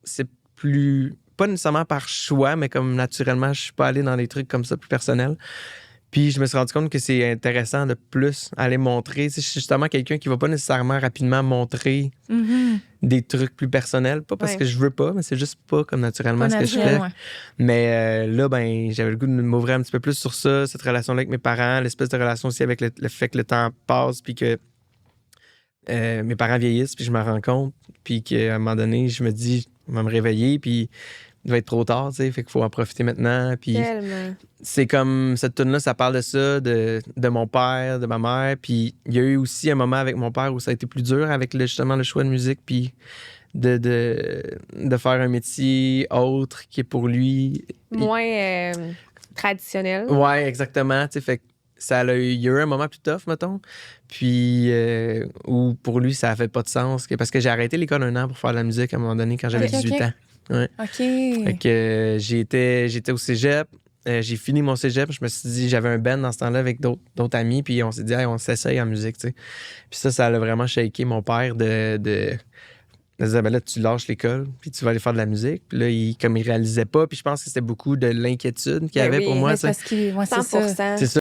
c'est plus... Pas nécessairement par choix, mais comme naturellement, je suis pas allé dans des trucs comme ça plus personnels. Puis je me suis rendu compte que c'est intéressant de plus aller montrer. Tu sais, je suis justement quelqu'un qui va pas nécessairement rapidement montrer des trucs plus personnels. Pas parce que je veux pas, mais c'est juste pas comme naturellement Pas ce que je naturel, fais. ouais. Mais là, ben, j'avais le goût de m'ouvrir un petit peu plus sur ça, cette relation-là avec mes parents, l'espèce de relation aussi avec le fait que le temps passe, puis que mes parents vieillissent, puis je me rends compte, puis qu'à un moment donné, je me dis, je vais me réveiller, puis il va être trop tard, tu sais, fait qu'il faut en profiter maintenant. Puis Tellement. c'est comme cette tune-là, ça parle de ça, de mon père, de ma mère. Puis il y a eu aussi un moment avec mon père où ça a été plus dur avec justement le choix de musique, puis de faire un métier autre qui est pour lui. Moins traditionnel. Ouais, exactement. Tu sais, fait que il y a eu un moment plus tough, mettons. Puis où pour lui, ça a fait pas de sens. Parce que j'ai arrêté l'école 1 an pour faire de la musique à un moment donné quand j'avais 18 ans. Ouais. OK. Fait que j'étais au cégep. J'ai fini mon cégep. Je me suis dit, j'avais un band dans ce temps-là avec d'autres amis. Puis on s'est dit, hey, on s'essaye en musique, tu sais. Puis ça a vraiment shaké mon père de dire, ben là, tu lâches l'école, puis tu vas aller faire de la musique. Puis là, comme il réalisait pas, puis je pense que c'était beaucoup de l'inquiétude qu'il Ben avait oui, pour moi, Ouais, tu sais. parce qu'il... Ouais, c'est 100%. ça. C'est ça.